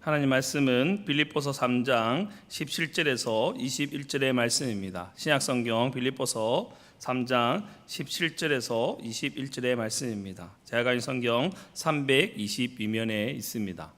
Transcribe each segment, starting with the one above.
하나님 말씀은 빌립보서 3장 17절에서 21절의 말씀입니다. 신약성경 빌립보서 3장 17절에서 21절의 말씀입니다. 제가 가진 성경 322면에 있습니다.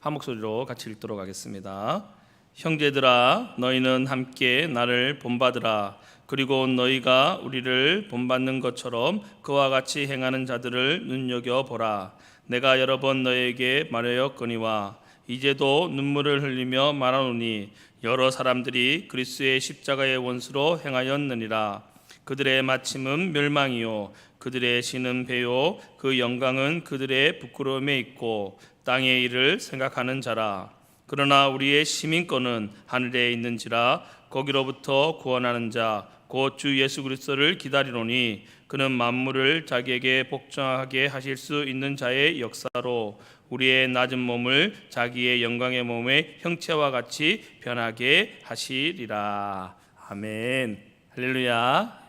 한 목소리로 같이 읽도록 하겠습니다. 형제들아, 너희는 함께 나를 본받으라. 그리고 너희가 우리를 본받는 것처럼 그와 같이 행하는 자들을 눈여겨보라. 내가 여러 번 너희에게 말하였거니와 이제도 눈물을 흘리며 말하노니 여러 사람들이 그리스도의 십자가의 원수로 행하였느니라. 그들의 마침은 멸망이요 그들의 신은 배요 그 영광은 그들의 부끄러움에 있고 땅의 일을 생각하는 자라. 그러나 우리의 시민권은 하늘에 있는지라. 거기로부터 구원하는 자 곧 주 예수 그리스도를 기다리노니 그는 만물을 자기에게 복종하게 하실 수 있는 자의 역사로 우리의 낮은 몸을 자기의 영광의 몸의 형체와 같이 변하게 하시리라. 아멘. 할렐루야.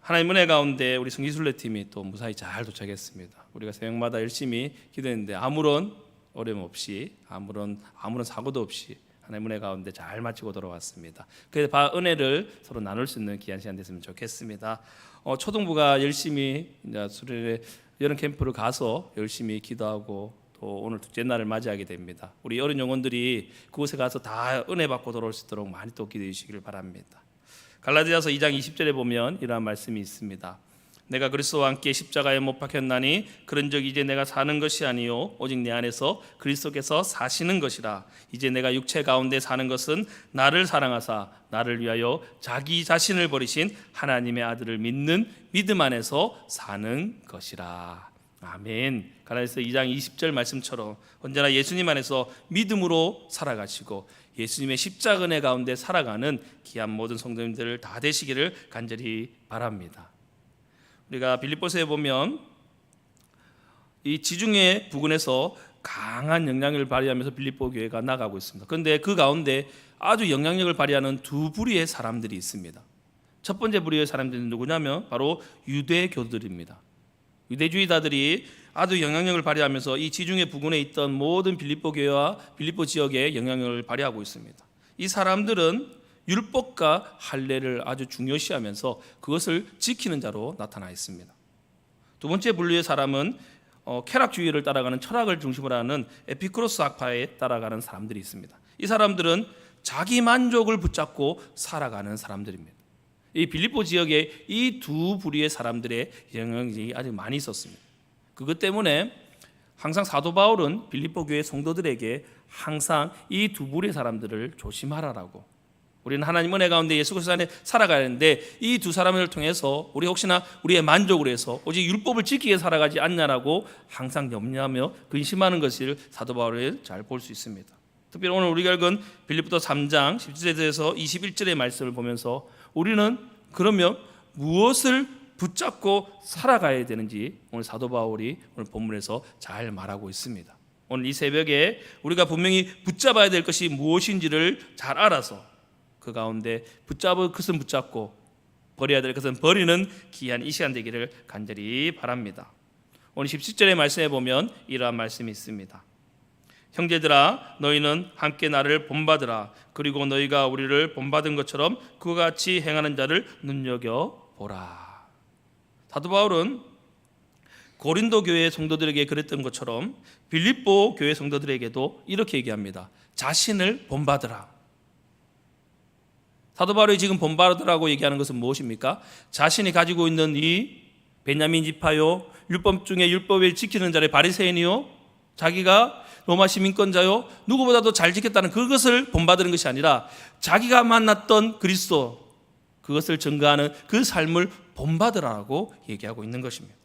하나님 은혜 가운데 우리 성지순례팀이 또 무사히 잘 도착했습니다. 우리가 새벽마다 열심히 기도했는데 아무런 어려움 없이 아무런 사고도 없이 하나님 은혜 가운데 잘 마치고 돌아왔습니다. 그래서 은혜를 서로 나눌 수 있는 귀한 시간 됐으면 좋겠습니다. 초등부가 열심히 이제 수련회 여름 캠프를 가서 열심히 기도하고 또 오늘 둘째 날을 맞이하게 됩니다. 우리 어린 영혼들이 그곳에 가서 다 은혜 받고 돌아올 수 있도록 많이 또 기도해 주시길 바랍니다. 갈라디아서 2장 20절에 보면 이러한 말씀이 있습니다. 내가 그리스도와 함께 십자가에 못 박혔나니 그런즉 이제 내가 사는 것이 아니요 오직 내 안에서 그리스도께서 사시는 것이라. 이제 내가 육체 가운데 사는 것은 나를 사랑하사 나를 위하여 자기 자신을 버리신 하나님의 아들을 믿는 믿음 안에서 사는 것이라. 아멘. 갈라디아서 2장 20절 말씀처럼 언제나 예수님 안에서 믿음으로 살아가시고 예수님의 십자가 은혜 가운데 살아가는 귀한 모든 성도님들 다 되시기를 간절히 바랍니다. 우리가 빌립보서에 보면 이 지중해 부근에서 강한 영향력을 발휘하면서 빌립보 교회가 나가고 있습니다. 그런데 그 가운데 아주 영향력을 발휘하는 두 부류의 사람들이 있습니다. 첫 번째 부류의 사람들은 누구냐면 바로 유대교들입니다. 유대주의자들이 아주 영향력을 발휘하면서 이 지중해 부근에 있던 모든 빌립보 교회와 빌립보 지역에 영향력을 발휘하고 있습니다. 이 사람들은 율법과 할례를 아주 중요시하면서 그것을 지키는 자로 나타나 있습니다. 두 번째 분류의 사람은 쾌락주의를 따라가는 철학을 중심으로 하는 에피쿠로스 학파에 따라가는 사람들이 있습니다. 이 사람들은 자기 만족을 붙잡고 살아가는 사람들입니다. 이 빌립보 지역에 이 두 부류의 사람들의 영향력이 아주 많이 있었습니다. 그것 때문에 항상 사도 바울은 빌립보 교회 성도들에게 항상 이 두 부류의 사람들을 조심하라라고, 우리는 하나님 은혜 가운데 예수 그리스도 안에 살아가야 하는데 이 두 사람을 통해서 우리 혹시나 우리의 만족을 해서 오직 율법을 지키게 살아가지 않냐라고 항상 염려하며 근심하는 것을 사도 바울을 잘 볼 수 있습니다. 특별히 오늘 우리가 읽은 빌립보서 3장 17절에서 21절의 말씀을 보면서 우리는 그러면 무엇을 붙잡고 살아가야 되는지 오늘 사도 바울이 오늘 본문에서 잘 말하고 있습니다. 오늘 이 새벽에 우리가 분명히 붙잡아야 될 것이 무엇인지를 잘 알아서 그 가운데 붙잡을 것은 붙잡고 버려야 될 것은 버리는 귀한 이 시간 되기를 간절히 바랍니다. 오늘 17절의 말씀에 보면 이러한 말씀이 있습니다. 형제들아, 너희는 함께 나를 본받으라. 그리고 너희가 우리를 본받은 것처럼 그와 같이 행하는 자를 눈여겨보라. 사도 바울은 고린도 교회 성도들에게 그랬던 것처럼 빌립보 교회 성도들에게도 이렇게 얘기합니다. 자신을 본받으라. 사도 바울이 지금 본받으라고 얘기하는 것은 무엇입니까? 자신이 가지고 있는 이 베냐민 지파요, 율법 중에 율법을 지키는 자의 바리새인이요, 자기가 로마 시민권자요, 누구보다도 잘 지켰다는 그것을 본받는 것이 아니라 자기가 만났던 그리스도, 그것을 증거하는 그 삶을 본받으라고 얘기하고 있는 것입니다.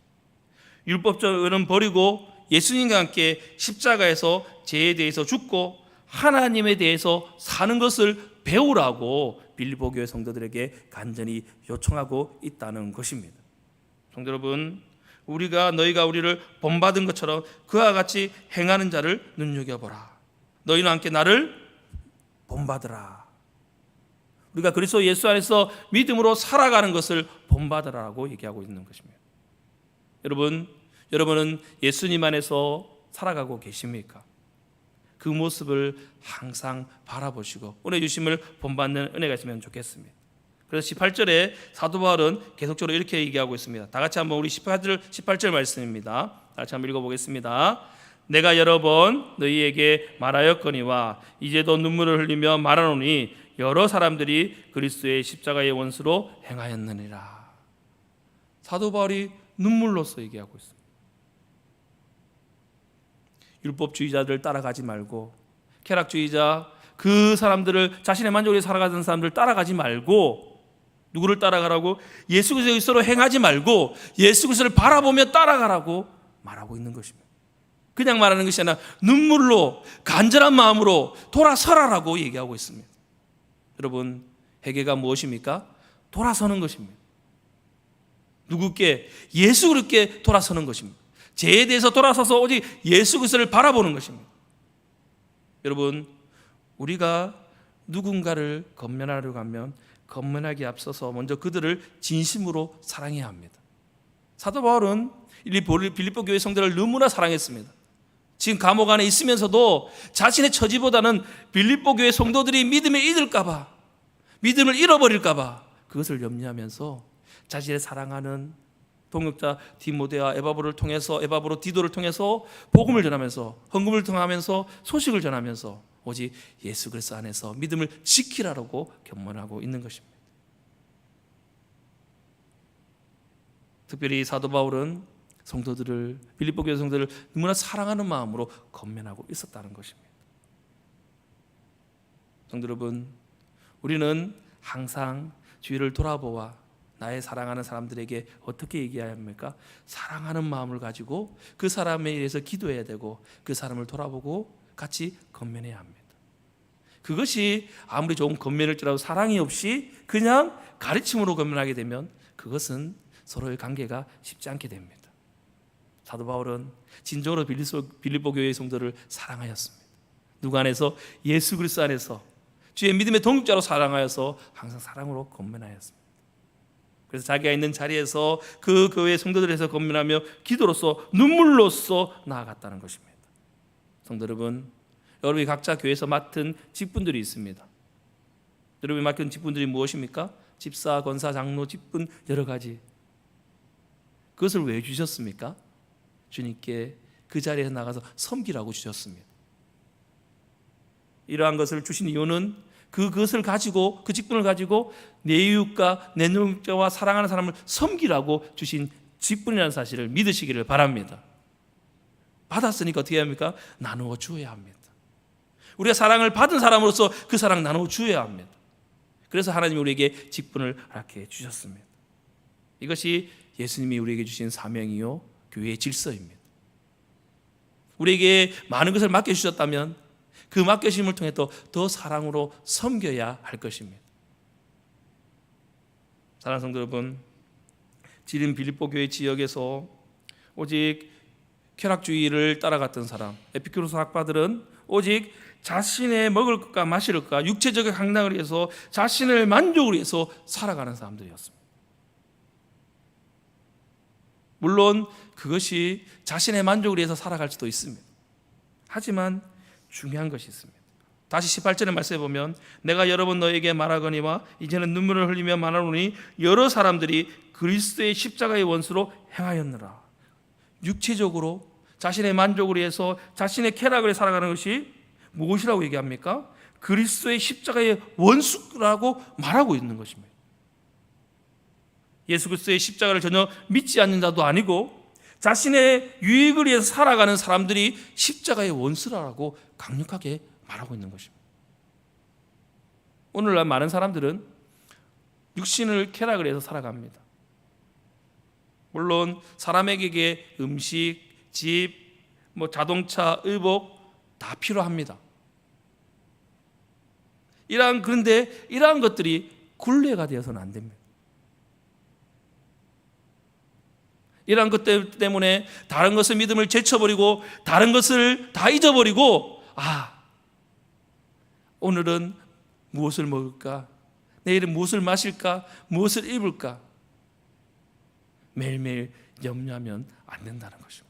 율법적으로는 버리고 예수님과 함께 십자가에서 죄에 대해서 죽고 하나님에 대해서 사는 것을 배우라고 빌립보 교회 성도들에게 간절히 요청하고 있다는 것입니다. 성도 여러분, 너희가 우리를 본받은 것처럼 그와 같이 행하는 자를 눈여겨보라. 너희는 함께 나를 본받으라. 우리가 그리스도 예수 안에서 믿음으로 살아가는 것을 본받으라고 얘기하고 있는 것입니다. 여러분, 여러분은 예수님 안에서 살아가고 계십니까? 그 모습을 항상 바라보시고 은혜 주심을 본받는 은혜가 있으면 좋겠습니다. 그래서 18절에 사도 바울은 계속적으로 이렇게 얘기하고 있습니다. 다 같이 한번 우리 18절 말씀입니다. 다 같이 한번 읽어보겠습니다. 내가 여러 번 너희에게 말하였거니와 이제도 눈물을 흘리며 말하노니 여러 사람들이 그리스도의 십자가의 원수로 행하였느니라. 사도 바울이 눈물로써 얘기하고 있습니다. 율법주의자들 따라가지 말고, 쾌락주의자 그 사람들을, 자신의 만족을 위해 살아가는 사람들 따라가지 말고, 누구를 따라가라고? 예수 그리스도로 행하지 말고 예수 그리스도를 바라보며 따라가라고 말하고 있는 것입니다. 그냥 말하는 것이 아니라 눈물로 간절한 마음으로 돌아서라라고 얘기하고 있습니다. 여러분, 회개가 무엇입니까? 돌아서는 것입니다. 누구께? 예수 그리스도께 돌아서는 것입니다. 죄에 대해서 돌아서서 오직 예수 그리스도를 바라보는 것입니다. 여러분, 우리가 누군가를 건면하려고 하면 건면하기에 앞서서 먼저 그들을 진심으로 사랑해야 합니다. 사도 바울은 빌립보 교회 성도를 너무나 사랑했습니다. 지금 감옥 안에 있으면서도 자신의 처지보다는 빌립보 교회 성도들이 믿음에 잃을까 봐, 믿음을 잃어버릴까 봐 그것을 염려하면서 자신의 사랑하는 동역자 디모데와 에바브로 디도를 통해서 복음을 전하면서, 헌금을 통하면서 소식을 전하면서 오직 예수 그리스도 안에서 믿음을 지키라고 견문하고 있는 것입니다. 특별히 사도 바울은 성도들을, 빌립보 교회 성도들을 너무나 사랑하는 마음으로 건면하고 있었다는 것입니다. 성도 여러분, 우리는 항상 주위를 돌아보아 나의 사랑하는 사람들에게 어떻게 얘기해야 합니까? 사랑하는 마음을 가지고 그 사람에 의해서 기도해야 되고 그 사람을 돌아보고 같이 건면해야 합니다. 그것이 아무리 좋은 건면일지라도 사랑이 없이 그냥 가르침으로 건면하게 되면 그것은 서로의 관계가 쉽지 않게 됩니다. 사도 바울은 진정으로 빌립보 교회의 성도를 사랑하였습니다. 누구 안에서? 예수 그리스도 안에서 주의 믿음의 동역자로 사랑하여서 항상 사랑으로 건면하였습니다. 그래서 자기가 있는 자리에서 그 교회 성도들에서 건면하며 기도로서 눈물로써 나아갔다는 것입니다. 성도 여러분, 여러분이 각자 교회에서 맡은 직분들이 있습니다. 여러분이 맡은 직분들이 무엇입니까? 집사, 권사, 장로, 직분 여러 가지. 그것을 왜 주셨습니까? 주님께 그 자리에서 나가서 섬기라고 주셨습니다. 이러한 것을 주신 이유는 그것을 가지고, 그 직분을 가지고 내 이웃과 내 동역자와 사랑하는 사람을 섬기라고 주신 직분이라는 사실을 믿으시기를 바랍니다. 받았으니까 어떻게 해야 합니까? 나누어 주어야 합니다. 우리가 사랑을 받은 사람으로서 그 사랑 나누어 주어야 합니다. 그래서 하나님이 우리에게 직분을 이렇게 주셨습니다. 이것이 예수님이 우리에게 주신 사명이요 교회의 질서입니다. 우리에게 많은 것을 맡겨주셨다면 그 맡겨주심을 통해 더 사랑으로 섬겨야 할 것입니다. 사랑하는 성도 여러분, 지금 빌립보 교회 지역에서 오직 쾌락주의를 따라갔던 사람, 에피쿠로스 학파들은 오직 자신의 먹을 것과 마실 것과 육체적인 강락을 위해서 자신을 만족을 위해서 살아가는 사람들이었습니다. 물론 그것이 자신의 만족을 위해서 살아갈 수도 있습니다. 하지만 중요한 것이 있습니다. 다시 18절의 말씀에 보면 내가 여러 번 너에게 말하거니와 이제는 눈물을 흘리며 말하노니 여러 사람들이 그리스도의 십자가의 원수로 행하였느라. 육체적으로 자신의 만족을 위해서 자신의 쾌락을 위해 살아가는 것이 무엇이라고 얘기합니까? 그리스도의 십자가의 원수라고 말하고 있는 것입니다. 예수 그리스도의 십자가를 전혀 믿지 않는 자도 아니고 자신의 유익을 위해서 살아가는 사람들이 십자가의 원수라고 강력하게 말하고 있는 것입니다. 오늘날 많은 사람들은 육신을 쾌락을 해서 살아갑니다. 물론 사람에게 음식, 집, 자동차, 의복 다 필요합니다. 그런데 이러한 것들이 굴레가 되어서는 안 됩니다. 이러한 것 때문에 다른 것을 믿음을 제쳐버리고 다른 것을 다 잊어버리고 오늘은 무엇을 먹을까? 내일은 무엇을 마실까? 무엇을 입을까? 매일매일 염려하면 안 된다는 것입니다.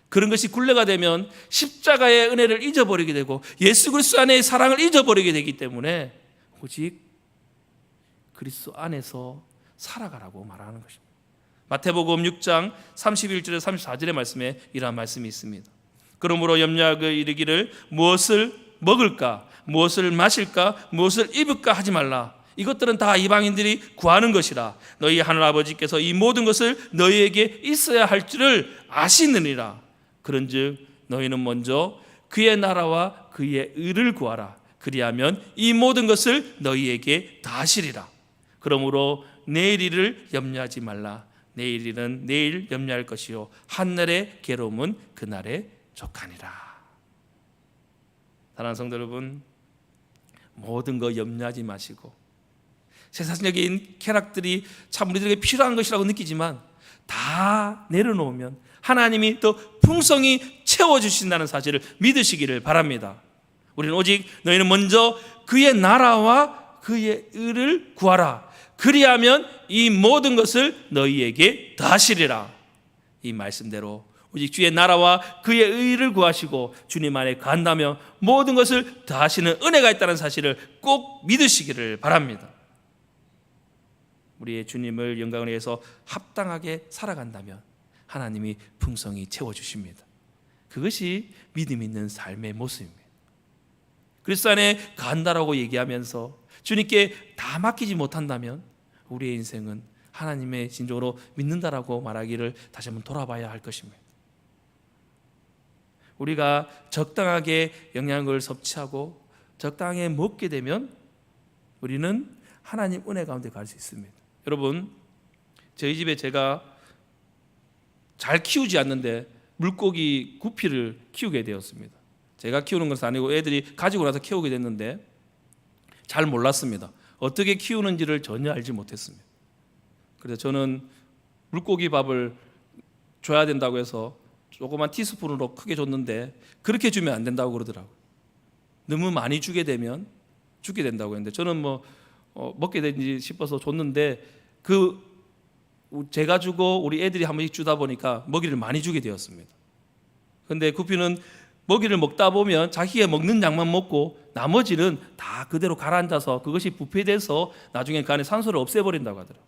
그런 것이 굴레가 되면 십자가의 은혜를 잊어버리게 되고 예수 그리스도 안의 사랑을 잊어버리게 되기 때문에 오직 그리스도 안에서 살아가라고 말하는 것입니다. 마태복음 6장 31절에 34절의 말씀에 이러한 말씀이 있습니다. 그러므로 염려하고 이르기를 무엇을 먹을까, 무엇을 마실까, 무엇을 입을까 하지 말라. 이것들은 다 이방인들이 구하는 것이라. 너희 하늘아버지께서 이 모든 것을 너희에게 있어야 할 줄을 아시느니라. 그런즉 너희는 먼저 그의 나라와 그의 의를 구하라. 그리하면 이 모든 것을 너희에게 다하시리라. 그러므로 내일 일을 염려하지 말라. 내일 일은 내일 염려할 것이요 한날의 괴로움은 그날에 족하니라. 사랑하는 성도 여러분, 모든 거 염려하지 마시고 세상적인 쾌락들이 참 우리들에게 필요한 것이라고 느끼지만 다 내려놓으면 하나님이 더 풍성히 채워주신다는 사실을 믿으시기를 바랍니다. 우리는 오직 너희는 먼저 그의 나라와 그의 의를 구하라. 그리하면 이 모든 것을 너희에게 더하시리라. 이 말씀대로 오직 주의 나라와 그의 의를 구하시고 주님 안에 간다면 모든 것을 더하시는 은혜가 있다는 사실을 꼭 믿으시기를 바랍니다. 우리의 주님을 영광을 위해서 합당하게 살아간다면 하나님이 풍성히 채워주십니다. 그것이 믿음 있는 삶의 모습입니다. 그리스도 안에 간다라고 얘기하면서 주님께 다 맡기지 못한다면 우리의 인생은 하나님의 진정으로 믿는다라고 말하기를 다시 한번 돌아봐야 할 것입니다. 우리가 적당하게 영양을 섭취하고 적당하게 먹게 되면 우리는 하나님 은혜 가운데 갈 수 있습니다. 여러분, 저희 집에 제가 잘 키우지 않는데 물고기 구피를 키우게 되었습니다. 제가 키우는 것은 아니고 애들이 가지고 나서 키우게 됐는데 잘 몰랐습니다. 어떻게 키우는지를 전혀 알지 못했습니다. 그래서 저는 물고기 밥을 줘야 된다고 해서 조그만 티스푼으로 크게 줬는데 그렇게 주면 안 된다고 그러더라고요. 너무 많이 주게 되면 죽게 된다고 했는데 저는 먹게 되지 싶어서 줬는데 제가 주고 우리 애들이 한 번씩 주다 보니까 먹이를 많이 주게 되었습니다. 그런데 구피는 먹이를 먹다 보면 자기가 먹는 양만 먹고 나머지는 다 그대로 가라앉아서 그것이 부패돼서 나중에 그 안에 산소를 없애버린다고 하더라고요.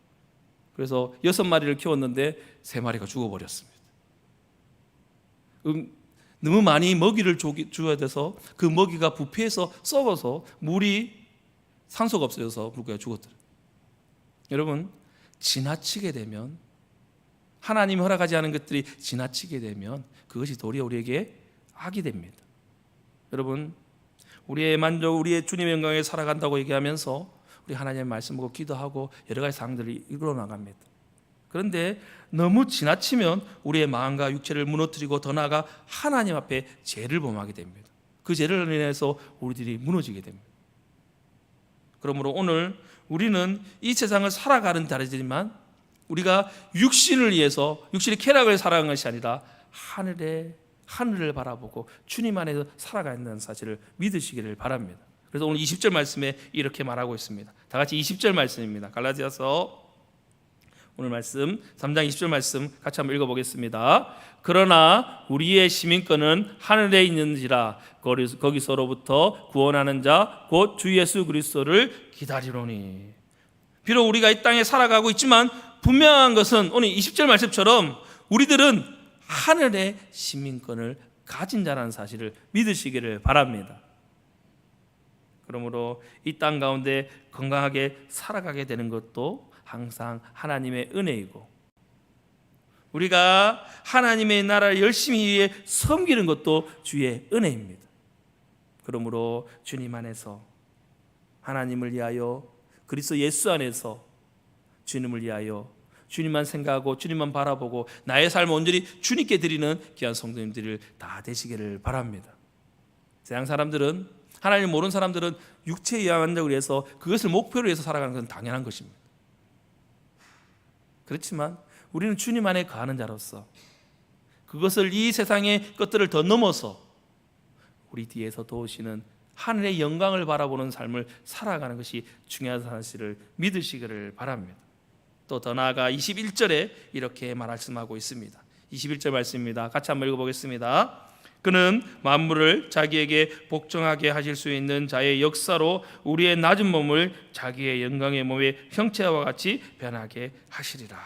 그래서 6마리를 키웠는데 3마리가 죽어버렸습니다. 너무 많이 먹이를 줘야 돼서 그 먹이가 부패해서 썩어서 물이 산소가 없어져서 물고기가 죽었더라고요. 여러분, 지나치게 되면 하나님이 허락하지 않은 것들이 지나치게 되면 그것이 도리어 우리에게 악이 됩니다. 여러분, 우리의 만족, 우리의 주님의 영광에 살아간다고 얘기하면서 우리 하나님의 말씀 보고 기도하고 여러 가지 사항들이 이끌어 나갑니다. 그런데 너무 지나치면 우리의 마음과 육체를 무너뜨리고 더 나아가 하나님 앞에 죄를 범하게 됩니다. 그 죄를 인해서 우리들이 무너지게 됩니다. 그러므로 오늘 우리는 이 세상을 살아가는 자들이지만 우리가 육신을 위해서 육신의 쾌락을 살아가는 것이 아니라 하늘을 바라보고 주님 안에서 살아가는 사실을 믿으시기를 바랍니다. 그래서 오늘 20절 말씀에 이렇게 말하고 있습니다. 다 같이 20절 말씀입니다. 갈라디아서 오늘 말씀 3장 20절 말씀 같이 한번 읽어보겠습니다. 그러나 우리의 시민권은 하늘에 있는지라 거기서로부터 구원하는 자 곧 주 예수 그리스도를 기다리노니. 비록 우리가 이 땅에 살아가고 있지만 분명한 것은 오늘 20절 말씀처럼 우리들은 하늘의 시민권을 가진 자라는 사실을 믿으시기를 바랍니다. 그러므로 이 땅 가운데 건강하게 살아가게 되는 것도 항상 하나님의 은혜이고 우리가 하나님의 나라를 열심히 위해 섬기는 것도 주의 은혜입니다. 그러므로 주님 안에서 하나님을 위하여 그리스도 예수 안에서 주님을 위하여 주님만 생각하고 주님만 바라보고 나의 삶을 온전히 주님께 드리는 귀한 성도님들을 다 되시기를 바랍니다. 세상 사람들은 하나님을 모르는 사람들은 육체에 의한다고 해서 그것을 목표로 해서 살아가는 것은 당연한 것입니다. 그렇지만 우리는 주님 안에 거하는 자로서 그것을 이 세상의 것들을 더 넘어서 우리 뒤에서 도우시는 하늘의 영광을 바라보는 삶을 살아가는 것이 중요한 사실을 믿으시기를 바랍니다. 또 더 나아가 21절에 이렇게 말씀하고 있습니다. 21절 말씀입니다. 같이 한번 읽어보겠습니다. 그는 만물을 자기에게 복종하게 하실 수 있는 자의 역사로 우리의 낮은 몸을 자기의 영광의 몸의 형체와 같이 변하게 하시리라.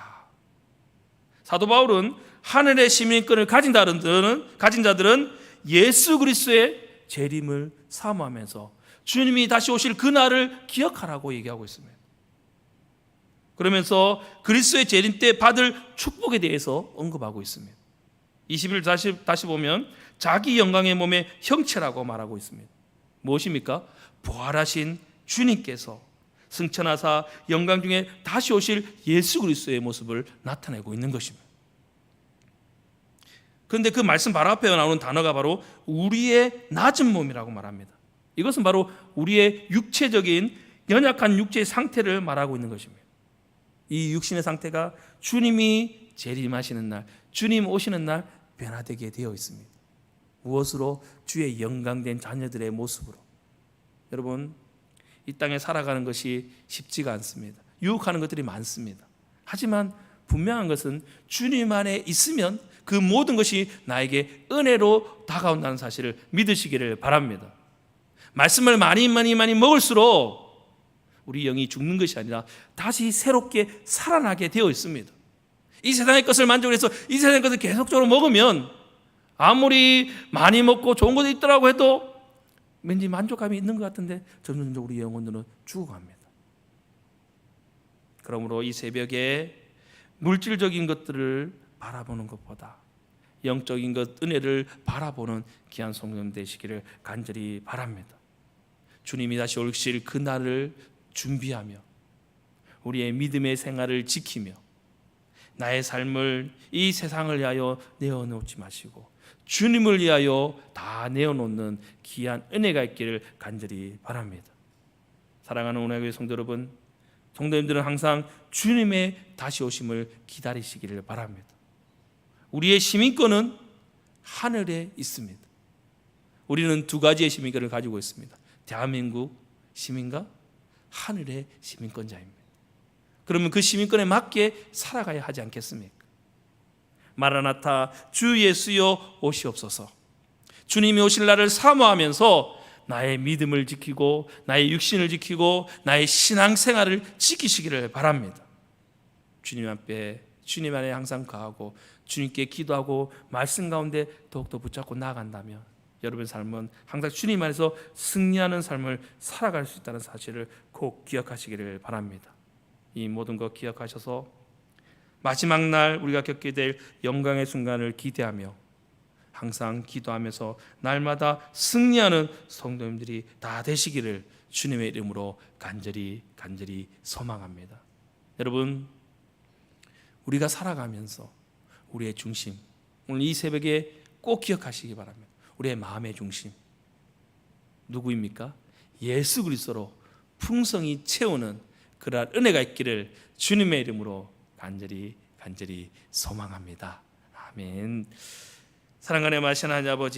사도 바울은 하늘의 시민권을 가진 자들은 예수 그리스도의 재림을 사모하면서 주님이 다시 오실 그날을 기억하라고 얘기하고 있습니다. 그러면서 그리스도의 재림 때 받을 축복에 대해서 언급하고 있습니다. 21 다시 보면 자기 영광의 몸의 형체라고 말하고 있습니다. 무엇입니까? 부활하신 주님께서 승천하사 영광 중에 다시 오실 예수 그리스도의 모습을 나타내고 있는 것입니다. 그런데 그 말씀 바로 앞에 나오는 단어가 바로 우리의 낮은 몸이라고 말합니다. 이것은 바로 우리의 육체적인 연약한 육체의 상태를 말하고 있는 것입니다. 이 육신의 상태가 주님이 재림하시는 날, 주님 오시는 날 변화되게 되어 있습니다. 무엇으로? 주의 영광된 자녀들의 모습으로. 여러분, 이 땅에 살아가는 것이 쉽지가 않습니다. 유혹하는 것들이 많습니다. 하지만 분명한 것은 주님 안에 있으면 그 모든 것이 나에게 은혜로 다가온다는 사실을 믿으시기를 바랍니다. 말씀을 많이 먹을수록 우리 영이 죽는 것이 아니라 다시 새롭게 살아나게 되어 있습니다. 이 세상의 것을 만족을 해서 이 세상의 것을 계속적으로 먹으면 아무리 많이 먹고 좋은 것도 있더라고 해도 왠지 만족감이 있는 것 같은데 점점 우리 영혼들은 죽어갑니다. 그러므로 이 새벽에 물질적인 것들을 바라보는 것보다 영적인 것, 은혜를 바라보는 귀한 성도님 되시기를 간절히 바랍니다. 주님이 다시 오실 그날을 준비하며 우리의 믿음의 생활을 지키며 나의 삶을 이 세상을 위하여 내어놓지 마시고 주님을 위하여 다 내어놓는 귀한 은혜가 있기를 간절히 바랍니다. 사랑하는 운하교회 성도 여러분, 성도님들은 항상 주님의 다시 오심을 기다리시기를 바랍니다. 우리의 시민권은 하늘에 있습니다. 우리는 두 가지의 시민권을 가지고 있습니다. 대한민국 시민과 하늘의 시민권자입니다. 그러면 그 시민권에 맞게 살아가야 하지 않겠습니까? 마라나타 주 예수여 오시옵소서. 주님이 오실 날을 사모하면서 나의 믿음을 지키고 나의 육신을 지키고 나의 신앙생활을 지키시기를 바랍니다. 주님 앞에 주님 안에 항상 거하고 주님께 기도하고 말씀 가운데 더욱더 붙잡고 나아간다면 여러분의 삶은 항상 주님 안에서 승리하는 삶을 살아갈 수 있다는 사실을 꼭 기억하시기를 바랍니다. 이 모든 것 기억하셔서 마지막 날 우리가 겪게 될 영광의 순간을 기대하며 항상 기도하면서 날마다 승리하는 성도님들이 다 되시기를 주님의 이름으로 간절히 소망합니다. 여러분, 우리가 살아가면서 우리의 중심, 오늘 이 새벽에 꼭 기억하시기 바랍니다. 우리의 마음의 중심 누구입니까? 예수 그리스도로 풍성히 채우는 그러한 은혜가 있기를 주님의 이름으로 간절히 소망합니다. 아멘. 사랑하는 하나님 아버지,